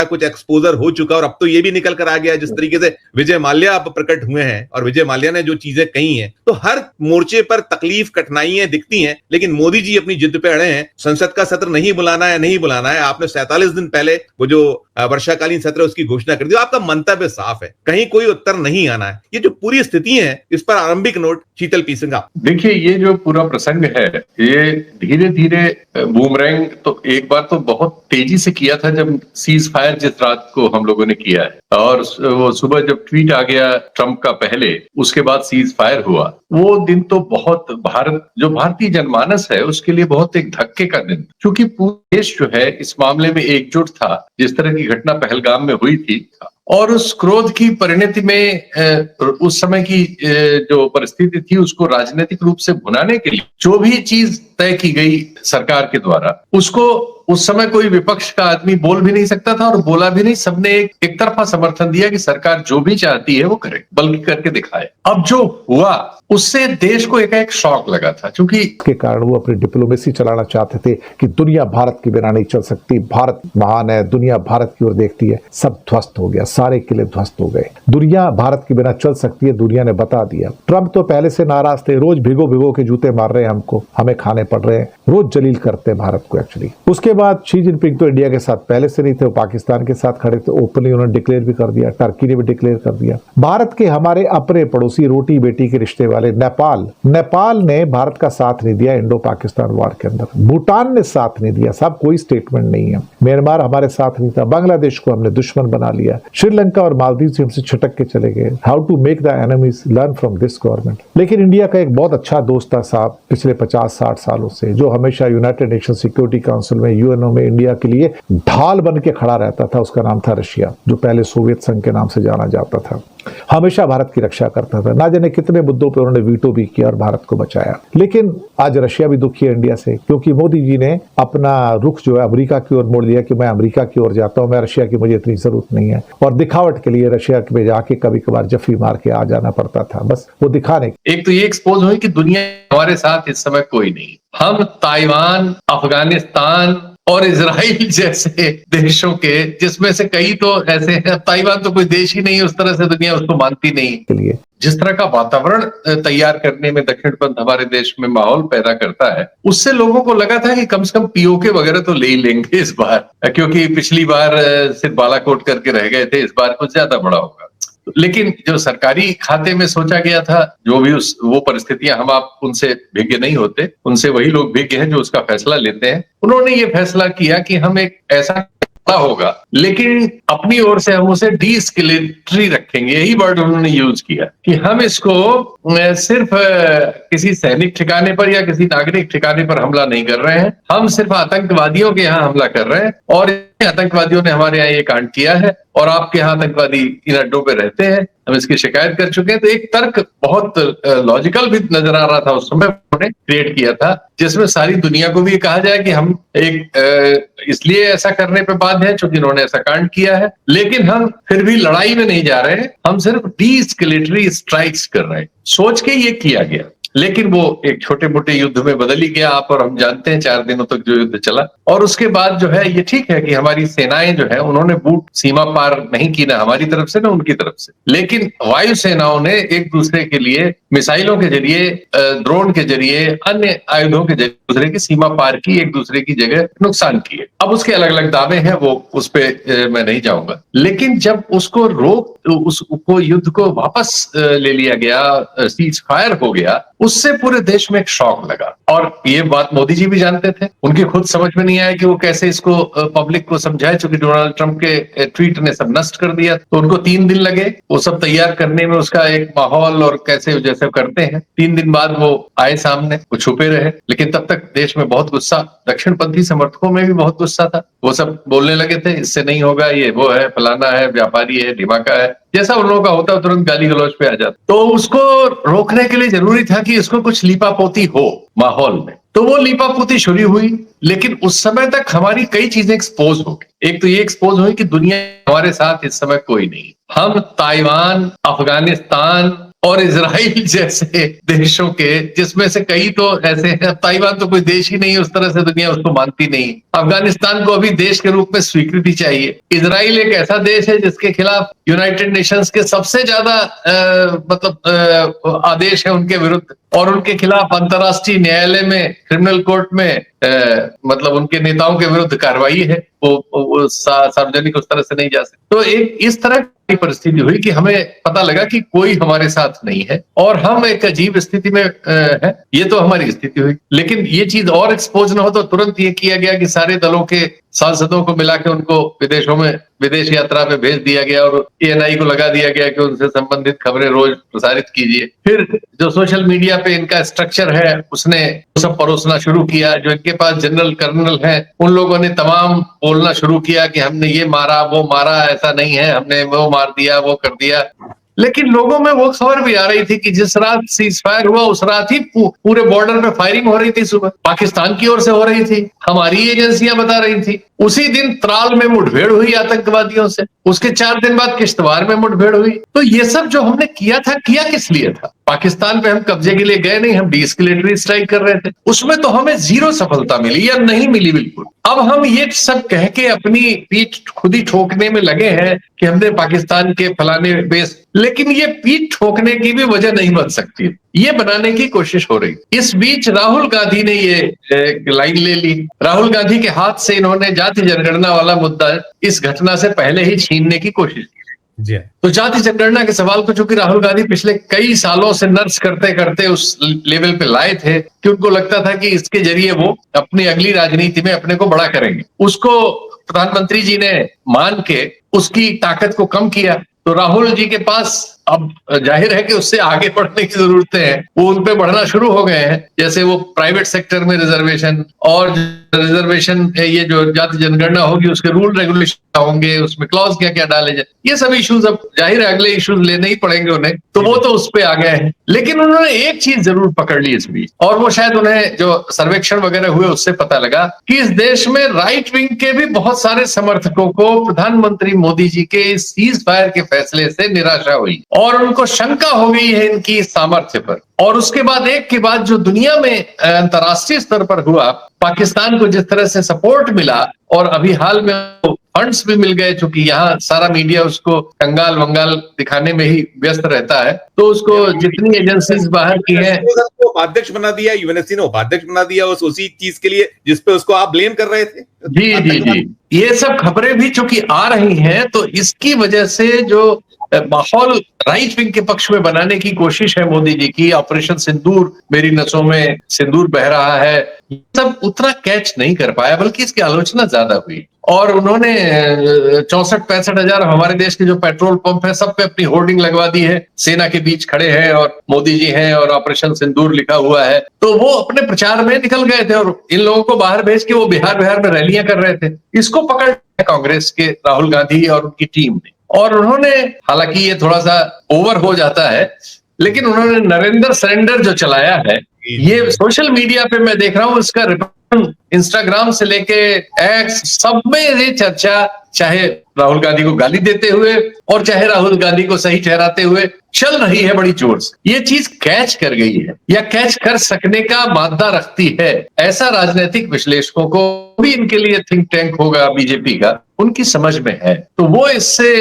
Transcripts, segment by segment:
कुछ एक्सपोजर हो चुका, और अब तो ये भी निकल कर आ गया जिस तरीके से विजय माल्या अब प्रकट हुए हैं और विजय माल्या ने जो चीजें कही हैं, तो हर मोर्चे पर तकलीफ कठिनाइयां दिखती हैं, लेकिन मोदी जी अपनी जिद पे अड़े हैं। संसद का सत्र नहीं बुलाना है, नहीं बुलाना है। आपने 47 दिन पहले वो जो वर्षाकालीन सत्र उसकी घोषणा कर दी। आपका मंतव्य साफ है, कहीं कोई उत्तर नहीं आना है। ये जो पूरी स्थिति है, इस पर आरंभिक नोट शीतल पी सिंह। देखिए, ये जो पूरा प्रसंग है, ये धीरे धीरे बूमरैंग तो एक बार तो बहुत तेजी से किया था जब सीज फायर जिस रात को हम लोगों ने किया है, और वो सुबह जब ट्वीट आ गया ट्रंप का पहले, उसके बाद सीज फायर हुआ, वो दिन तो बहुत भारतीय जनमानस है उसके लिए बहुत एक धक्के का दिन, क्योंकि पूरा देश जो है इस मामले में एकजुट था। जिस तरह की घटना पहलगाम में हुई थी, और उस क्रोध की परिणति में उस समय की जो परिस्थिति थी उसको राजनीतिक रूप से भुनाने के लिए जो भी चीज तय की गई सरकार के द्वारा, उसको उस समय कोई विपक्ष का आदमी बोल भी नहीं सकता था, और बोला भी नहीं। सबने एक तरफा समर्थन दिया कि सरकार जो भी चाहती है वो करे, बल्कि करके दिखाए। अब जो हुआ उससे देश को एक शॉक लगा था, क्योंकि के कारण वो अपनी डिप्लोमेसी चलाना चाहते थे कि दुनिया भारत के बिना नहीं चल सकती, भारत महान है, दुनिया भारत की ओर देखती है। सब ध्वस्त हो गया, सारे किले ध्वस्त हो गए। दुनिया भारत के बिना चल सकती है, दुनिया ने बता दिया। ट्रंप तो पहले से नाराज थे, रोज भिगो भिगो के जूते मार रहे हैं हमको, हमें खाने पड़ रहे हैं, रोज जलील करते हैं भारत को एक्चुअली। उसके बाद शी जिनपिंग तो इंडिया के साथ पहले से नहीं थे, वो पाकिस्तान के साथ खड़े थे, ओपनली उन्होंने डिक्लेयर भी कर दिया, टर्की ने भी डिक्लेयर कर दिया। भारत के हमारे अपने पड़ोसी रोटी बेटी के रिश्ते वाले नेपाल ने भारत का साथ नहीं दिया इंडो पाकिस्तान वॉर के अंदर। भूटान ने साथ नहीं दिया, साहब कोई स्टेटमेंट नहीं है। म्यांमार हमारे साथ नहीं था। बांग्लादेश को हमने दुश्मन बना लिया। श्रीलंका और मालदीव से हमसे छिटक के चले गए। How to make the enemies learn from this government. लेकिन इंडिया का एक बहुत अच्छा दोस्त था साहब पिछले 50-60 सालों से, जो हमेशा यूनाइटेड नेशन सिक्योरिटी काउंसिल में, यूएनओ में इंडिया के लिए ढाल बन के खड़ा रहता था। उसका नाम था रशिया, जो पहले सोवियत संघ के नाम से जाना जाता था। हमेशा भारत की रक्षा करता था। ना जाने कितने मुद्दों पर उन्होंने वीटो भी किया और भारत को बचाया। लेकिन आज रशिया भी दुखी है इंडिया से, क्योंकि मोदी जी ने अपना रुख जो है अमेरिका की ओर मोड़ दिया कि मैं अमेरिका की ओर जाता हूं, मैं रशिया की मुझे इतनी जरूरत नहीं है। और दिखावट के लिए रशिया में जाके कभी कभार जफी मार के आ जाना पड़ता था, बस वो दिखाने। एक तो ये एक्सपोज हुई कि दुनिया हमारे साथ इस समय कोई नहीं। हम ताइवान, अफगानिस्तान और इजराइल जैसे देशों के, जिसमें से कई तो ऐसे हैं, ताइवान तो कोई देश ही नहीं, उस तरह से दुनिया उसको मानती नहीं के लिए जिस तरह का वातावरण तैयार करने में दक्षिणपंथ हमारे देश में माहौल पैदा करता है, उससे लोगों को लगा था कि कम से कम पीओके वगैरह तो ले ही लेंगे इस बार, क्योंकि पिछली बार सिर्फ बालाकोट करके रह गए थे, इस बार कुछ ज्यादा बड़ा होगा। लेकिन जो सरकारी खाते में सोचा गया था, जो भी वो परिस्थितियां, हम आप उनसे भिज्ञ नहीं होते, उनसे वही लोग भिज्ञ हैं जो उसका फैसला लेते हैं। उन्होंने ये फैसला किया कि हम एक ऐसा होगा, लेकिन अपनी ओर से हम उसे डीएस्केलेटरी रखेंगे। यही वर्ड उन्होंने यूज किया कि हम इसको सिर्फ किसी सैनिक ठिकाने पर या किसी नागरिक ठिकाने पर हमला नहीं कर रहे हैं, हम सिर्फ आतंकवादियों के यहाँ हमला कर रहे हैं, और आतंकवादियों ने हमारे यहाँ ये कांड किया है, और आपके यहाँ आतंकवादी इन अड्डों पे रहते हैं, हम इसकी शिकायत कर चुके हैं। तो एक तर्क बहुत लॉजिकल भी नजर आ रहा था उस समय, उन्होंने क्रिएट किया था, जिसमें सारी दुनिया को भी कहा जाए कि हम एक इसलिए ऐसा करने पे बाध्य है क्योंकि इन्होंने ऐसा कांड किया है, लेकिन हम फिर भी लड़ाई में नहीं जा रहे हैं, हम सिर्फ डीएस्केलेटरी स्ट्राइक्स कर रहे हैं। सोच के ये किया गया, लेकिन वो एक छोटे मोटे युद्ध में बदल ही गया। आप और हम जानते हैं 4 दिनों तक जो युद्ध चला, और उसके बाद जो है ये ठीक है कि हमारी सेनाएं जो है उन्होंने बूट सीमा पार नहीं की, ना हमारी तरफ से ना उनकी तरफ से, लेकिन वायु सेनाओं ने एक दूसरे के लिए मिसाइलों के जरिए, ड्रोन के जरिए, अन्य आयुधों के जरिए दूसरे की सीमा पार की, एक दूसरे की जगह नुकसान किए। अब उसके अलग अलग दावे हैं, वो उस पे मैं नहीं जाऊंगा। लेकिन जब उसको उसको युद्ध को वापस ले लिया गया, सीज फायर हो गया, उससे पूरे देश में एक शॉक लगा। और ये बात मोदी जी भी जानते थे, उनकी खुद समझ में नहीं आया कि वो कैसे इसको पब्लिक को समझाए, क्योंकि डोनाल्ड ट्रंप के ट्वीट ने सब नष्ट कर दिया। तो उनको 3 दिन लगे वो सब तैयार करने में, उसका एक माहौल और कैसे जैसे करते हैं। 3 दिन बाद वो आए सामने, वो छुपे रहे, लेकिन तब तक देश में बहुत गुस्सा, दक्षिणपंथी समर्थकों में भी बहुत गुस्सा था। वो सब बोलने लगे थे इससे नहीं होगा, ये वो है, फलाना है, व्यापारी है, ढिमाका है, जैसा उन लोगों का होता है तुरंत गाली गलौज पे आ जाता। तो उसको रोकने के लिए जरूरी था कि इसको कुछ लीपापोती हो माहौल में, तो वो लीपापोती शुरू हुई। लेकिन उस समय तक हमारी कई चीजें एक्सपोज हो गई। एक तो ये एक्सपोज हुई कि दुनिया हमारे साथ इस समय कोई नहीं। हम ताइवान, अफगानिस्तान और इजराइल जैसे देशों के, जिसमें से कई तो ऐसे हैं, ताइवान तो कोई देश ही नहीं है उस तरह से, दुनिया उसको मानती नहीं। अफगानिस्तान को अभी देश के रूप में स्वीकृति चाहिए। इजराइल एक ऐसा देश है जिसके खिलाफ यूनाइटेड नेशंस के सबसे ज्यादा आदेश है उनके विरुद्ध, और उनके खिलाफ अंतर्राष्ट्रीय न्यायालय में, क्रिमिनल कोर्ट में उनके नेताओं के विरुद्ध कार्रवाई है। वो सार्वजनिक उस तरह से नहीं जा सकते। तो एक इस तरह की परिस्थिति हुई कि हमें पता लगा कि कोई हमारे साथ नहीं है और हम एक अजीब स्थिति में हैं। ये तो हमारी स्थिति हुई, लेकिन ये चीज और एक्सपोज ना हो तो तुरंत ये किया गया कि सारे दलों के सांसदों को मिला के उनको विदेशों में विदेश यात्रा पे भेज दिया गया और ANI को लगा दिया गया कि उनसे संबंधित खबरें रोज प्रसारित कीजिए। फिर जो सोशल मीडिया पे इनका स्ट्रक्चर है उसने सब परोसना शुरू किया। जो इनके पास जनरल कर्नल है उन लोगों ने तमाम बोलना शुरू किया कि हमने ये मारा वो मारा, ऐसा नहीं है, हमने वो मार दिया वो कर दिया। लेकिन लोगों में वो खबर भी आ रही थी कि जिस रात सीज फायर हुआ उस रात ही पूरे बॉर्डर पे फायरिंग हो रही थी। सुबह पाकिस्तान की ओर से हो रही थी, हमारी एजेंसियां बता रही थी। उसी दिन त्राल में मुठभेड़ हुई आतंकवादियों से, उसके 4 दिन बाद किश्तवाड़ में मुठभेड़ हुई। तो ये सब जो हमने किया था, किया किस लिए था? पाकिस्तान पे हम कब्जे के लिए गए नहीं, हम डीएस्केलेटरी स्ट्राइक कर रहे थे। उसमें तो हमें 0 सफलता मिली या नहीं मिली बिल्कुल। अब हम ये सब कह के अपनी पीठ खुद ही ठोकने में लगे हैं कि हमने पाकिस्तान के फलाने बेस, लेकिन ये पीठ ठोकने की भी वजह नहीं बन सकती, ये बनाने की कोशिश हो रही। इस बीच राहुल गांधी ने ये लाइन ले ली। राहुल गांधी के हाथ से इन्होंने जाति जनगणना वाला मुद्दा इस घटना से पहले ही छीनने की कोशिश की। तो जाति जनगणना के सवाल को चूंकि राहुल गांधी पिछले कई सालों से नर्स करते करते उस लेवल पे लाए थे कि उनको लगता था कि इसके जरिए वो अपनी अगली राजनीति में अपने को बड़ा करेंगे, उसको प्रधानमंत्री जी ने मान के उसकी ताकत को कम किया। तो राहुल जी के पास अब जाहिर है कि उससे आगे बढ़ने की जरूरत है, वो उन पे बढ़ना शुरू हो गए हैं। जैसे वो प्राइवेट सेक्टर में रिजर्वेशन और रिजर्वेशन, ये जो जाति जनगणना होगी उसके रूल रेगुलेशन होंगे, उसमें क्लॉज क्या क्या डाले जाए, ये सब इश्यूज अब जाहिर है अगले इश्यूज लेने ही पड़ेंगे उन्हें, तो वो तो उस पे आ गए हैं। लेकिन उन्होंने एक चीज जरूर पकड़ ली इस बीच, और वो शायद उन्हें जो सर्वेक्षण वगैरह हुए उससे पता लगा कि इस देश में राइट विंग के भी बहुत सारे समर्थकों को प्रधानमंत्री मोदी जी के सीज फायर के फैसले से निराशा हुई और उनको शंका हो गई है इनकी सामर्थ्य पर। और उसके बाद एक के बाद जो दुनिया में अंतर्राष्ट्रीय स्तर पर हुआ, पाकिस्तान को जिस तरह से सपोर्ट मिला, और अभी हाल में फंड्स भी मिल गए, चूंकि यहाँ सारा मीडिया उसको कंगाल वंगाल दिखाने में ही व्यस्त रहता है, तो उसको जितनी एजेंसीज बाहर की हैं, उपाध्यक्ष बना दिया, यूएनएससी ने उपाध्यक्ष बना दिया उसी चीज के लिए जिसपे उसको आप ब्लेम कर रहे थे। जी जी जी, ये सब खबरें भी चूंकि आ रही हैं, तो इसकी वजह से जो माहौल राइट विंग के पक्ष में बनाने की कोशिश है मोदी जी की, ऑपरेशन सिंदूर, मेरी नसों में सिंदूर बह रहा है, ये सब उतना कैच नहीं कर पाया, बल्कि इसकी आलोचना ज्यादा हुई। और उन्होंने 64-65 हजार हमारे देश के जो पेट्रोल पंप है सब पे अपनी होर्डिंग लगवा दी है, सेना के बीच खड़े हैं और मोदी जी हैं और ऑपरेशन सिंदूर लिखा हुआ है। तो वो अपने प्रचार में निकल गए थे और इन लोगों को बाहर भेज के वो बिहार में रैलियां कर रहे थे। इसको पकड़ कांग्रेस के राहुल गांधी और उनकी टीम ने, और उन्होंने, हालांकि ये थोड़ा सा ओवर हो जाता है, लेकिन उन्होंने नरेंद्र सरेंडर जो चलाया है, ये सोशल मीडिया पे मैं देख रहा हूँ, इसका इंस्टाग्राम से लेके एक्स सब में ये चर्चा, चाहे राहुल गांधी को गाली देते हुए और चाहे राहुल गांधी को सही ठहराते हुए, चल रही है बड़ी जोर से। ये चीज कैच कर गई है या कैच कर सकने का मादा रखती है, ऐसा राजनीतिक विश्लेषकों को भी, इनके लिए थिंक टैंक होगा बीजेपी का, उनकी समझ में है। तो वो इससे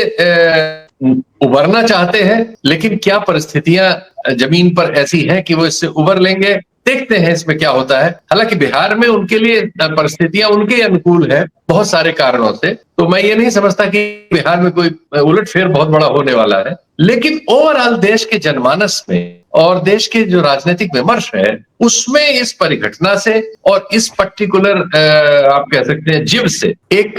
उबरना चाहते हैं, लेकिन क्या परिस्थितियां जमीन पर ऐसी हैं कि वो इससे उबर लेंगे, देखते हैं इसमें क्या होता है। हालांकि बिहार में उनके लिए परिस्थितियां उनके अनुकूल है बहुत सारे कारणों से, तो मैं ये नहीं समझता कि बिहार में कोई उलटफेर बहुत बड़ा होने वाला है। लेकिन ओवरऑल देश के जनमानस में और देश के जो राजनीतिक विमर्श है उसमें इस परिघटना से और इस पर्टिकुलर आप कह सकते हैं जिब से एक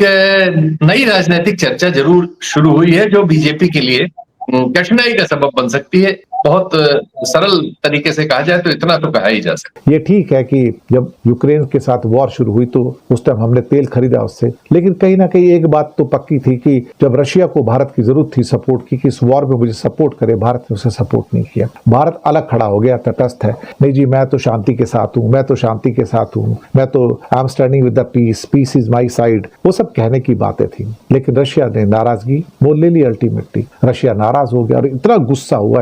नई राजनीतिक चर्चा जरूर शुरू हुई है, जो बीजेपी के लिए कठिनाई का सबब बन सकती है। बहुत सरल तरीके से कहा जाए तो इतना तो कहा ही जा सकता। ये ठीक है कि जब यूक्रेन के साथ वॉर शुरू हुई तो उस टाइम हमने तेल खरीदा उससे, लेकिन कहीं ना कहीं एक बात तो पक्की थी कि जब रशिया को भारत की जरूरत थी सपोर्ट की कि इस वॉर में मुझे सपोर्ट करे, भारत ने उसे सपोर्ट नहीं किया। भारत अलग खड़ा हो गया, तटस्थ है, नहीं जी मैं तो शांति के साथ हूँ, मैं तो शांति के साथ हूँ, मैं तो I am standing with the peace, peace is my side, वो सब कहने की बातें थी। लेकिन रशिया ने नाराजगी मोल ले ली, अल्टीमेटली रशिया नाराज हो गया और इतना गुस्सा हुआ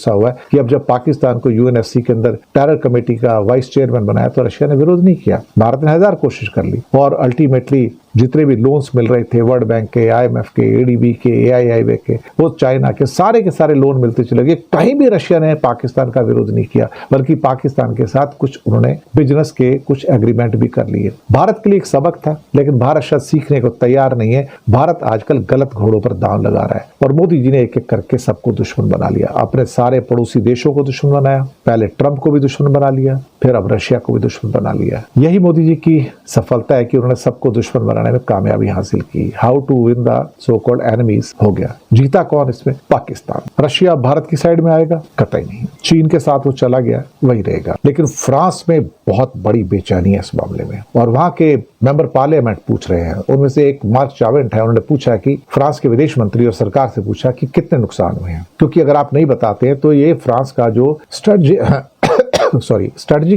गुस्सा हुआ है कि अब जब पाकिस्तान को यूएनएससी के अंदर टेरर कमेटी का वाइस चेयरमैन बनाया तो रशिया ने विरोध नहीं किया। भारत ने 1000 कोशिश कर ली और अल्टीमेटली जितने भी लोन्स मिल रहे थे वर्ल्ड बैंक के, आईएमएफ के, एडीबी के, एआईआईबी के, वो चाइना के सारे लोन मिलते चले गए। कहीं भी रशिया ने पाकिस्तान का विरोध नहीं किया, बल्कि पाकिस्तान के साथ कुछ उन्होंने बिजनेस के कुछ एग्रीमेंट भी कर लिए। भारत के लिए एक सबक था, लेकिन भारत शायद सीखने को तैयार नहीं है। भारत आजकल गलत घोड़ों पर दांव लगा रहा है और मोदी जी ने एक एक करके सबको दुश्मन बना लिया। अपने सारे पड़ोसी देशों को दुश्मन बनाया, पहले ट्रंप को भी दुश्मन बना लिया, फिर अब रशिया को भी दुश्मन बना लिया। यही मोदी जी की सफलता है कि उन्होंने सबको दुश्मन बनाने में कामयाबी हासिल की। How to win the so called enemies हो गया। जीता कौन इसमें? पाकिस्तान। रशिया भारत की साइड में आएगा? कतई नहीं। चीन के साथ वो चला गया, वही रहेगा। लेकिन फ्रांस में बहुत बड़ी बेचैनी है इस मामले में और वहां के मेंबर पार्लियामेंट पूछ रहे हैं। उनमें से एक मार्क चावेंट है, उन्होंने पूछा कि फ्रांस के विदेश मंत्री और सरकार से पूछा कि कितने नुकसान हुए हैं, क्योंकि अगर आप नहीं बताते हैं तो ये फ्रांस का जो स्ट्रेटेजिक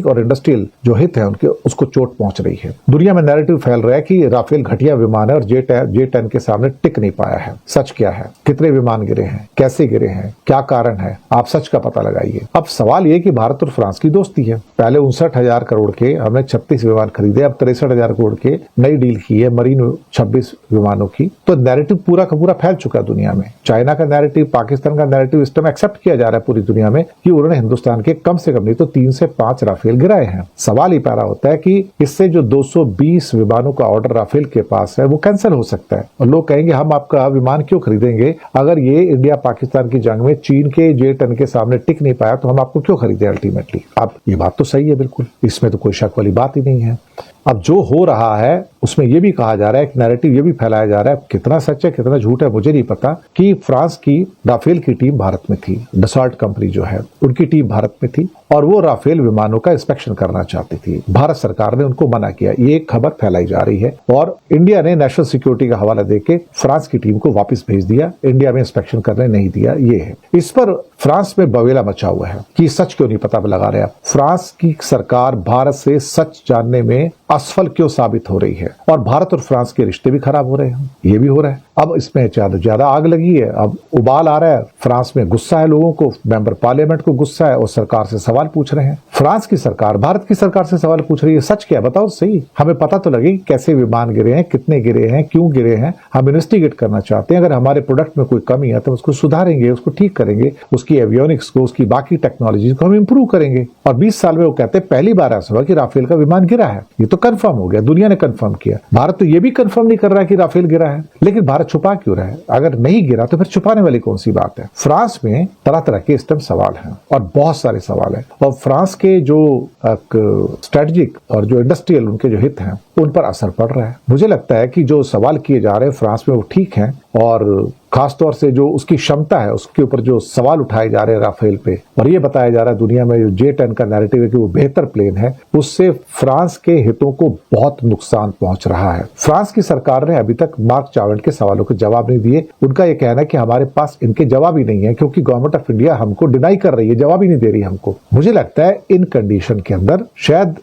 और इंडस्ट्रियल जो हित है उनके, उसको चोट पहुंच रही है। दुनिया में नैरेटिव फैल रहा है कि राफेल घटिया विमान है और J-10 के सामने टिक नहीं पाया है। सच क्या है? कितने विमान गिरे हैं, कैसे गिरे हैं, क्या कारण है? आप सच का पता लगाइए। अब सवाल ये कि भारत और फ्रांस की दोस्ती है। पहले 59,000 करोड़ के हमने 36 विमान खरीदे, अब 63,000 करोड़ के नई डील की है मरीन 26 विमानों की। तो नैरेटिव पूरा का पूरा फैल चुका है दुनिया में। चाइना का नैरेटिव, पाकिस्तान का नैरेटिव इस टाइम एक्सेप्ट किया जा रहा है पूरी दुनिया में कि उन्होंने हिंदुस्तान के कम से कम नहीं तो 3 से 5 राफेल गिराए हैं। सवाल ही पैदा होता है कि इससे जो 220 विमानों का ऑर्डर राफेल के पास है वो कैंसिल हो सकता है और लोग कहेंगे हम आपका विमान क्यों खरीदेंगे अगर ये इंडिया पाकिस्तान की जंग में चीन के J-10 के सामने टिक नहीं पाया तो हम आपको क्यों खरीदे अल्टीमेटली। अब ये बात तो सही है, बिल्कुल, इसमें तो कोई शक वाली बात ही नहीं है। अब जो हो रहा है उसमें यह भी कहा जा रहा है, एक नैरेटिव ये भी फैलाया जा रहा है, कितना सच है कितना झूठ है मुझे नहीं पता, कि फ्रांस की राफेल की टीम भारत में थी, डसॉल्ट कंपनी जो है उनकी टीम भारत में थी और वो राफेल विमानों का इंस्पेक्शन करना चाहती थी। भारत सरकार ने उनको मना किया। ये एक खबर फैलाई जा रही है और इंडिया ने नेशनल सिक्योरिटी का हवाला देके फ्रांस की टीम को वापस भेज दिया, इंडिया में इंस्पेक्शन करने नहीं दिया। ये है, इस पर फ्रांस में बवेला मचा हुआ है कि सच क्यों नहीं पता लगा रहे। फ्रांस की सरकार भारत से सच जानने में असफल क्यों साबित हो रही है और भारत और फ्रांस के रिश्ते भी खराब हो रहे हैं, ये भी हो रहा है। अब इसमें ज्यादा आग लगी है, अब उबाल आ रहा है। फ्रांस में गुस्सा है लोगों को, मेंबर पार्लियामेंट को गुस्सा है और सरकार से सवाल पूछ रहे हैं। फ्रांस की सरकार भारत की सरकार से सवाल पूछ रही है, सच क्या बताओ सही, हमें पता तो लगे कैसे विमान गिरे हैं, कितने गिरे हैं, क्यों गिरे हैं, हम इन्वेस्टिगेट करना चाहते हैं। अगर हमारे प्रोडक्ट में कोई कमी है तो उसको सुधारेंगे, उसको ठीक करेंगे, उसकी एवियोनिक्स को, उसकी बाकी टेक्नोलॉजी को हम इंप्रूव करेंगे। और 20 साल में वो कहते हैं पहली बार ऐसा हुआ कि राफेल का विमान गिरा है। ये तो कंफर्म हो गया, दुनिया ने कंफर्म किया। भारत तो ये भी कंफर्म नहीं कर रहा है कि राफेल गिरा है, लेकिन भारत छुपा क्यों रहा है? अगर नहीं गिरा तो फिर छुपाने वाली कौन सी बात है? फ्रांस में तरह तरह के इस टाइम सवाल हैं और बहुत सारे सवाल हैं और फ्रांस के जो स्ट्रेटेजिक और जो इंडस्ट्रियल उनके जो हित हैं उन पर असर पड़ रहा है। मुझे लगता है कि जो सवाल किए जा रहे हैं फ्रांस में वो ठीक हैं और खासतौर से जो उसकी क्षमता है उसके ऊपर जो सवाल उठाए जा रहे हैं राफेल पे, और ये बताया जा रहा है दुनिया में जो J-10 का नैरेटिव है कि वो बेहतर प्लेन है, उससे फ्रांस के हितों को बहुत नुकसान पहुंच रहा है। फ्रांस की सरकार ने अभी तक मार्क चावेंट के सवालों के जवाब नहीं दिए। उनका ये कहना है कि हमारे पास इनके जवाब ही नहीं है क्योंकि गवर्नमेंट ऑफ इंडिया हमको डिनाई कर रही है, जवाब ही नहीं दे रही हमको। मुझे लगता है इन कंडीशन के अंदर शायद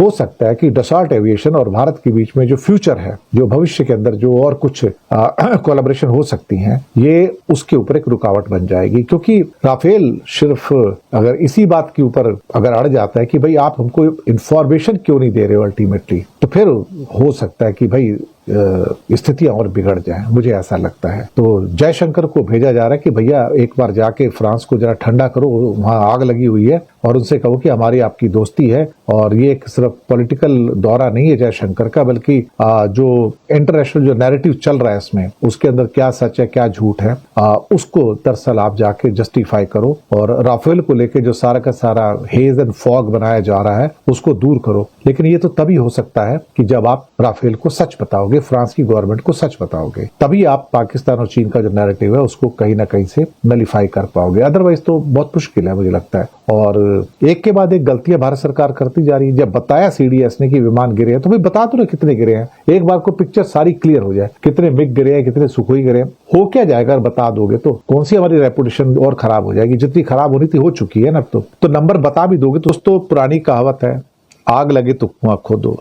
हो सकता है कि डसॉल्ट एविएशन और भारत के बीच में जो फ्यूचर है, जो भविष्य के अंदर जो और कुछ कोलैबोरेशन हो सकती हैं, ये उसके ऊपर एक रुकावट बन जाएगी। क्योंकि राफेल सिर्फ अगर इसी बात के ऊपर अगर अड़ जाता है कि भाई आप हमको इंफॉर्मेशन क्यों नहीं दे रहे हो अल्टीमेटली, तो फिर हो सकता है कि भाई स्थितियां और बिगड़ जाएं, मुझे ऐसा लगता है। तो जयशंकर को भेजा जा रहा है कि भैया एक बार जाके फ्रांस को जरा ठंडा करो, वहां आग लगी हुई है, और उनसे कहो कि हमारी आपकी दोस्ती है और ये एक सिर्फ पॉलिटिकल दौरा नहीं है जयशंकर का, बल्कि जो इंटरनेशनल जो नैरेटिव चल रहा है इसमें, उसके अंदर क्या सच है क्या झूठ है, उसको दरअसल आप जाके जस्टिफाई करो और राफेल को लेके जो सारा का सारा हेज एंड फॉग बनाया जा रहा है उसको दूर करो। लेकिन ये तो तभी हो सकता है कि जब आप राफेल को सच बताओगे, फ्रांस की गवर्नमेंट को सच बताओगे, तभी आप पाकिस्तान और चीन का जो नैरेटिव है उसको कहीं ना कहीं से नलीफाई कर पाओगे। अदरवाइज तो बहुत मुश्किल है मुझे लगता है। और एक के बाद एक गलतियां भारत सरकार करती जा रही है। जब बताया CDS ने कि विमान गिरे हैं तो भाई बता दो ना कितने गिरे हैं, एक बार को पिक्चर सारी क्लियर हो जाए, कितने मिग गिरे हैं, कितने सुखोई गिरे हैं। हो क्या जाएगा अगर बता दोगे तो? कौन सी हमारी रेपुटेशन और खराब हो जाएगी? जितनी खराब होनी थी हो चुकी है ना। तो नंबर बता भी दोगे तो दोस्तों, पुरानी कहावत है, आग लगे तो कुआं खोदो।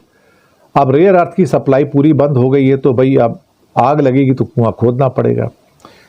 अब रेयर अर्थ की सप्लाई पूरी बंद हो गई है तो भाई अब आग लगेगी तो कुआं खोदना पड़ेगा।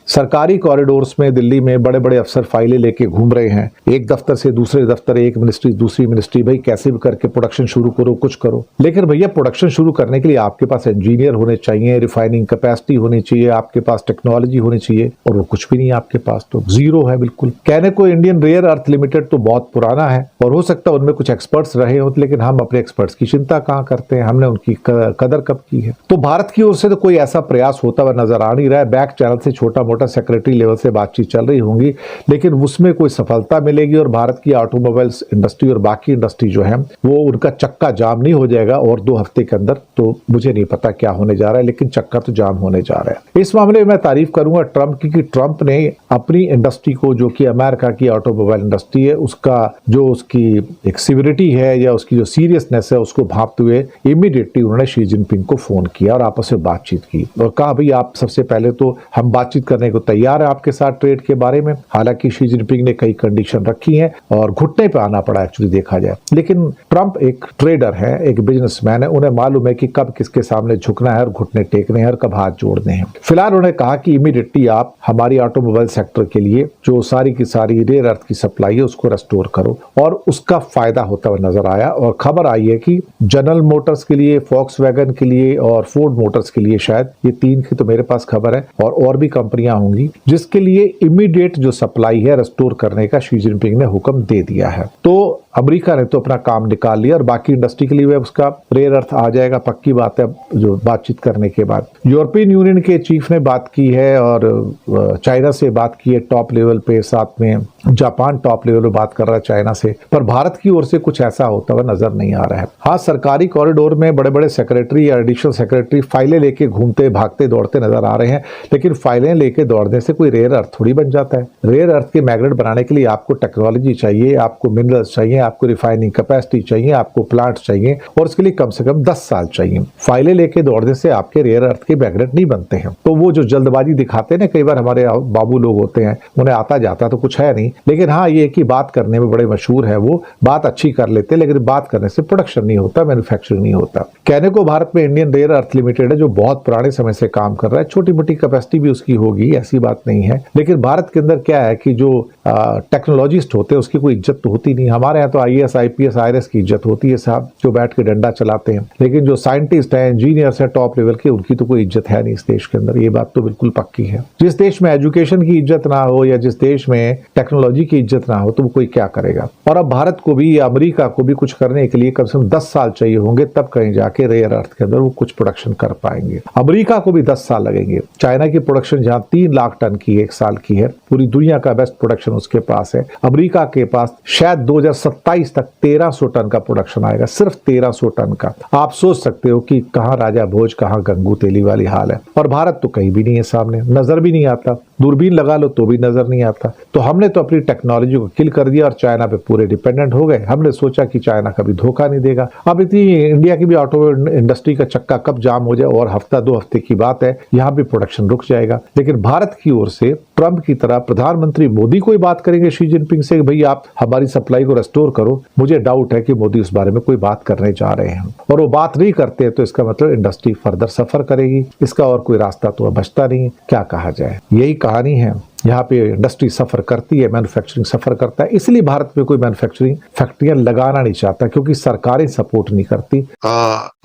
सरकारी कॉरिडोर्स में दिल्ली में बड़े बड़े अफसर फाइलें लेके घूम रहे हैं, एक दफ्तर से दूसरे दफ्तर, एक मिनिस्ट्री दूसरी मिनिस्ट्री, भाई कैसे भी करके प्रोडक्शन शुरू करो, कुछ करो। लेकिन भैया प्रोडक्शन शुरू करने के लिए आपके पास इंजीनियर होने चाहिए, रिफाइनिंग कैपेसिटी होनी चाहिए, आपके पास टेक्नोलॉजी होनी चाहिए, और वो कुछ भी नहीं आपके पास, तो जीरो है बिल्कुल। कहने को इंडियन रेयर अर्थ लिमिटेड तो बहुत पुराना है और हो सकता है उनमें कुछ एक्सपर्ट्स रहे हो, लेकिन हम अपने एक्सपर्ट्स की चिंता कहाँ करते हैं, हमने उनकी कदर कब की है। तो भारत की ओर से तो कोई ऐसा प्रयास होता हुआ नजर आ नहीं रहा है। बैक चैनल से छोटा मोटा सेक्रेटरी लेवल से बातचीत चल रही होंगी, लेकिन उसमें कोई सफलता मिलेगी और भारत की ऑटोमोबाइल्स इंडस्ट्री और बाकी इंडस्ट्री जो है वो उनका चक्का जाम नहीं हो जाएगा और 2 हफ्ते के अंदर, तो मुझे नहीं पता क्या होने जा रहा है, लेकिन चक्का तो जाम होने जा रहा है। इस मामले में मैं तारीफ करूंगा ट्रंप की कि ट्रंप ने अपनी इंडस्ट्री को, जो कि अमेरिका की ऑटोमोबाइल इंडस्ट्री है, उसका जो उसकी एक सिविरिटी है या उसकी जो सीरियसनेस है उसको भांपते हुए इमीडिएटली उन्होंने शी जिनपिंग को फोन किया और आपस में बातचीत की और कहा भाई आप सबसे पहले तो हम बातचीत करने को तैयार है आपके साथ ट्रेड के बारे में। हालांकि शी जिनपिंग ने कई कंडीशन रखी हैं और घुटने पे आना पड़ा एक्चुअली देखा जाए, लेकिन ट्रंप एक ट्रेडर है, एक बिजनेसमैन है, उन्हें मालूम है कि कब किसके सामने झुकना है और घुटने टेकने हैं और कब हाथ जोड़ने हैं। फिलहाल उन्होंने कहा कि इमीडिएटली आप हमारी ऑटोमोबाइल सेक्टर के लिए जो सारी की सारी रेयर अर्थ की सप्लाई है उसको रेस्टोर करो, और उसका फायदा होता हुआ नजर आया। और खबर आई है कि जनरल मोटर्स के लिए, फॉक्सवैगन के लिए और फोर्ड मोटर्स के लिए, शायद ये 3 की तो मेरे पास खबर है, और भी कंपनियां होंगी जिसके लिए इमीडिएट जो सप्लाई है रेस्टोर करने का शी जिनपिंग ने हुक्म दे दिया है। तो अमेरिका ने तो अपना काम निकाल लिया और बाकी इंडस्ट्री के लिए वह उसका रेयर अर्थ आ जाएगा, पक्की बात है जो बातचीत करने के बाद। यूरोपियन यूनियन के चीफ ने बात की है और चाइना से बात की है टॉप लेवल पे, साथ में जापान टॉप लेवल पे बात कर रहा है चाइना से, पर भारत की ओर से कुछ ऐसा होता हुआ नजर नहीं आ रहा है। हाँ, सरकारी कॉरिडोर में बड़े बड़े सेक्रेटरी या एडिशनल सेक्रेटरी फाइलें लेके घूमते भागते दौड़ते नजर आ रहे हैं, लेकिन फाइलें लेके दौड़ने से कोई रेयर अर्थ थोड़ी बन जाता है। रेयर अर्थ के मैग्नेट बनाने के लिए आपको टेक्नोलॉजी चाहिए, आपको मिनरल्स चाहिए, आपको रिफाइनिंग कैपेसिटी चाहिए, आपको प्लांट चाहिए, और उसके लिए कम से कम 10 साल चाहिए। फाइलें लेके दौड़ने से आपके रेयर अर्थ के मैग्नेट नहीं बनते हैं। तो वो जो जल्दबाजी दिखाते हैं ना, कई बार हमारे बाबू लोग होते हैं, उन्हें आता जाता तो कुछ है नहीं, लेकिन हाँ ये कि बात करने में बड़े मशहूर है, वो बात अच्छी कर लेते हैं, लेकिन बात करने से प्रोडक्शन नहीं होता, मैन्युफैक्चरिंग नहीं होता। कहने को भारत में इंडियन रेयर अर्थ लिमिटेड है जो बहुत पुराने समय से काम कर रहा है, छोटी मोटी कैपेसिटी भी उसकी होगी, ऐसी बात नहीं है, लेकिन भारत के अंदर क्या है कि जो टेक्नोलॉजिस्ट होते हैं उसकी कोई इज्जत तो होती नहीं। हमारे यहाँ तो IAS IPS IRS की इज्जत होती है साहब, जो बैठ के डंडा चलाते हैं, लेकिन जो साइंटिस्ट हैं, इंजीनियर्स हैं टॉप लेवल के, उनकी तो कोई इज्जत है नहीं इस देश के अंदर। ये बात तो बिल्कुल पक्की है। जिस देश में एजुकेशन की इज्जत ना हो या जिस देश में टेक्नोलॉजी की इज्जत ना हो तो वो कोई क्या करेगा। और अब भारत को भी या अमेरिका को भी कुछ करने के लिए कम से कम 10 साल चाहिए होंगे, तब कहीं जाके रेयर अर्थ के अंदर वो कुछ प्रोडक्शन कर पाएंगे। अमेरिका को भी 10 साल लगेंगे। चाइना की प्रोडक्शन जहां 3 लाख टन की 1 साल की है, पूरी दुनिया का बेस्ट प्रोडक्शन उसके पास है। अमेरिका के पास शायद 2027 तक 1300 टन का प्रोडक्शन आएगा, सिर्फ 1300 टन का। आप सोच सकते हो कि कहां राजा भोज कहां गंगू तेली वाली हाल है। और भारत तो कहीं भी नहीं है सामने, नजर भी नहीं आता, दूरबीन लगा लो तो भी नजर नहीं आता। तो हमने तो अपनी टेक्नोलॉजी को किल कर दिया और चाइना पे पूरे डिपेंडेंट हो गए। हमने सोचा कि चाइना कभी धोखा नहीं देगा। अब इतनी इंडिया की भी ऑटोमोबाइल इंडस्ट्री का चक्का कब जाम हो जाए, और हफ्ता 2 हफ्ते की बात है, यहाँ भी प्रोडक्शन रुक जाएगा। लेकिन भारत की ओर से ट्रंप की तरह प्रधानमंत्री मोदी कोई बात करेंगे शी जिनपिंग से कि भाई आप हमारी सप्लाई को रेस्टोर करो, मुझे डाउट है कि मोदी उस बारे में कोई बात करने जा रहे हैं। और वो बात नहीं करते तो इसका मतलब इंडस्ट्री फर्दर सफर करेगी, इसका और कोई रास्ता तो बचता नहीं। क्या कहा जाए, यही कहानी है। यहाँ पे इंडस्ट्री सफर करती है, मैन्युफैक्चरिंग सफर करता है, इसलिए भारत में कोई मैन्युफैक्चरिंग फैक्ट्रियां लगाना नहीं चाहता, क्योंकि सरकारें सपोर्ट नहीं करती।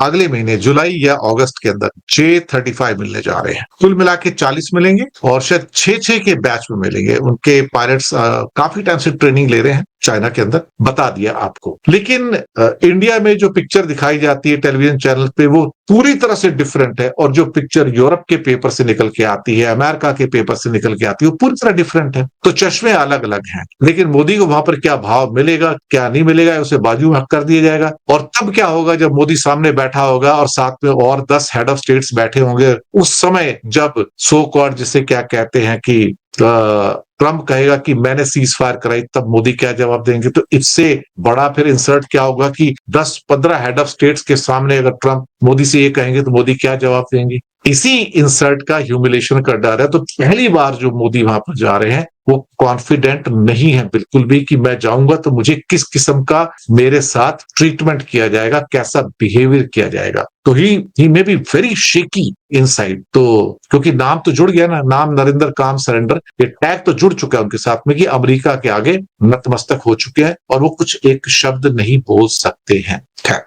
अगले महीने जुलाई या अगस्त के अंदर J-35 मिलने जा रहे हैं। कुल मिला के 40 मिलेंगे और शायद 6 के बैच में मिलेंगे। उनके पायलट्स काफी टाइम से ट्रेनिंग ले रहे हैं चाइना के अंदर, बता दिया आपको। लेकिन इंडिया में जो पिक्चर दिखाई जाती है टेलीविजन चैनल पे वो पूरी तरह से डिफरेंट है, और जो पिक्चर यूरोप के पेपर से निकल के आती है, अमेरिका के पेपर से निकल के आती है, वो पूरी तरह डिफरेंट है। तो चश्मे अलग अलग हैं, लेकिन मोदी को वहां पर क्या भाव मिलेगा क्या नहीं मिलेगा उसे बाजू में हक कर दिया जाएगा। और तब क्या होगा जब मोदी सामने बैठा होगा और साथ में और 10 हेड ऑफ स्टेट्स बैठे होंगे, उस समय जब सो कॉल्ड जिसे क्या कहते हैं कि ट्रंप कहेगा कि मैंने सीज फायर कराई, तब मोदी क्या जवाब देंगे। तो इससे बड़ा फिर इंसर्ट क्या होगा कि 10-15 हेड ऑफ स्टेट्स के सामने अगर ट्रंप मोदी से ये कहेंगे तो मोदी क्या जवाब देंगे। इसी इंसल्ट का ह्यूमिलेशन का डर है। तो पहली बार जो मोदी वहां पर जा रहे हैं वो कॉन्फिडेंट नहीं है बिल्कुल भी कि मैं जाऊंगा तो मुझे किस किस्म का मेरे साथ ट्रीटमेंट किया जाएगा, कैसा बिहेवियर किया जाएगा। तो he may be very shaky inside. तो क्योंकि नाम तो जुड़ गया ना, नाम नरेंद्र काम सरेंडर, ये टैग तो जुड़ चुका है उनके साथ में कि अमेरिका के आगे नतमस्तक हो चुके हैं और वो कुछ एक शब्द नहीं बोल सकते हैं। खैर,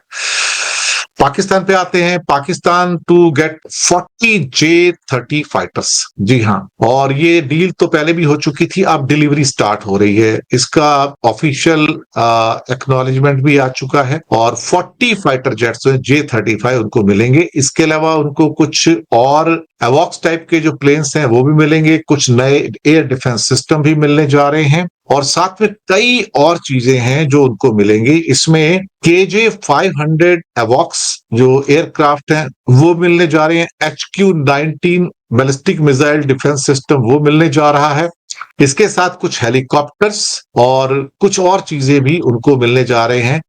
पाकिस्तान पे आते हैं। Pakistan to get 40 J-30 fighters, जी हाँ, और ये डील तो पहले भी हो चुकी थी, अब डिलीवरी स्टार्ट हो रही है। इसका ऑफिशियल एक्नॉलेजमेंट भी आ चुका है और 40 फाइटर जेट्स J-35 उनको मिलेंगे। इसके अलावा उनको कुछ और एवॉक्स टाइप के जो प्लेन्स हैं वो भी मिलेंगे, कुछ नए एयर डिफेंस सिस्टम भी मिलने जा रहे हैं और साथ में कई और चीजें हैं जो उनको मिलेंगी। इसमें KJ-500 एवॉक्स जो एयरक्राफ्ट हैं वो मिलने जा रहे हैं, HQ-19 ballistic missile defence system वो मिलने जा रहा है। इसके साथ कुछ हेलीकॉप्टर्स और कुछ और चीजें भी उनको मिलने जा रहे हैं।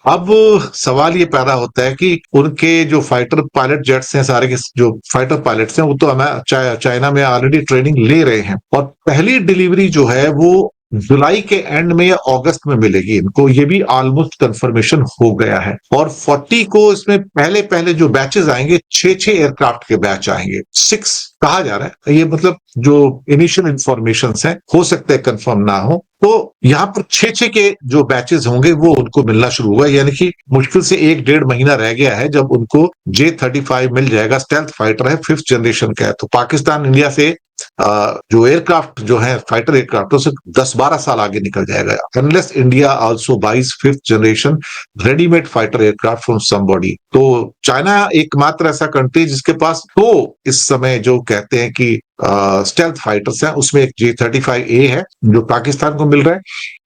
अब सवाल ये पैदा होता है कि उनके जो फाइटर पायलट जेट्स हैं, सारे के जो फाइटर पायलट्स हैं वो तो हमें चाइना में ऑलरेडी ट्रेनिंग ले रहे हैं और पहली डिलीवरी जो है वो जुलाई के एंड में या अगस्त में मिलेगी इनको, ये भी ऑलमोस्ट कंफर्मेशन हो गया है। और 40 को इसमें पहले पहले जो बैचेस आएंगे 6 एयरक्राफ्ट के बैच आएंगे, 6 कहा जा रहा है। ये मतलब जो इनिशियल इंफॉर्मेशन है, हो सकता है कंफर्म ना हो। तो यहाँ पर 6 के जो बैचेस होंगे वो उनको मिलना शुरू हुआ, यानी कि मुश्किल से 1-1.5 महीना रह गया है जब उनको J-35 मिल जाएगा। स्टेल्थ फाइटर है, 5th जनरेशन का है। तो पाकिस्तान इंडिया से जो एयरक्राफ्ट जो है फाइटर एयरक्राफ्ट से 10-12 साल आगे निकल जाएगा, unless India also buys 5th generation readymade fighter aircraft from somebody. तो चाइना एकमात्र ऐसा कंट्री जिसके पास 2 इस समय जो कहते हैं कि स्टेल्थ फाइटर्स हैं, उसमें एक J-35A है जो पाकिस्तान को मिल रहा है,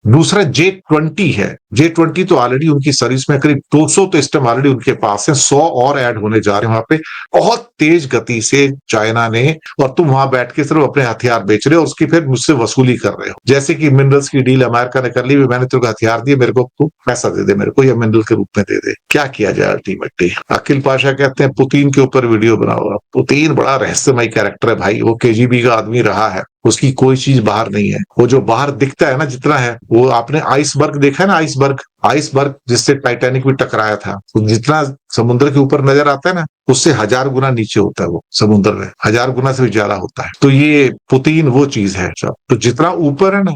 दूसरा J-20 है। J-20 तो ऑलरेडी उनकी सर्विस में करीब 200 तो इस टाइम ऑलरेडी उनके पास है, 100 और ऐड होने जा रहे हैं वहां पे। बहुत तेज गति से चाइना ने, और तुम वहां बैठ के सिर्फ अपने हथियार बेच रहे हो और उसकी फिर मुझसे वसूली कर रहे हो। जैसे कि मिनरल्स की डील अमेरिका ने कर ली, मैंने तेरे को हथियार दिए, मेरे को तू पैसा दे दे मेरे को, या मिनरल के रूप में दे दे। क्या किया जाए अल्टीमेटली। अखिल पाशा कहते हैं पुतिन के ऊपर वीडियो बनाओ। पुतिन बड़ा रहस्यमय कैरेक्टर है भाई, वो KGB का आदमी रहा है, उसकी कोई चीज बाहर नहीं है। वो जो बाहर दिखता है ना जितना है, वो आपने आइसबर्ग देखा है ना, आइसबर्ग जिससे टाइटैनिक भी टकराया था, तो जितना समुद्र के ऊपर नजर आता है ना उससे 1000 गुना नीचे होता है वो समुद्र में, 1000 गुना से भी ज्यादा होता है। तो ये पुतिन वो चीज है। तो जितना ऊपर है ना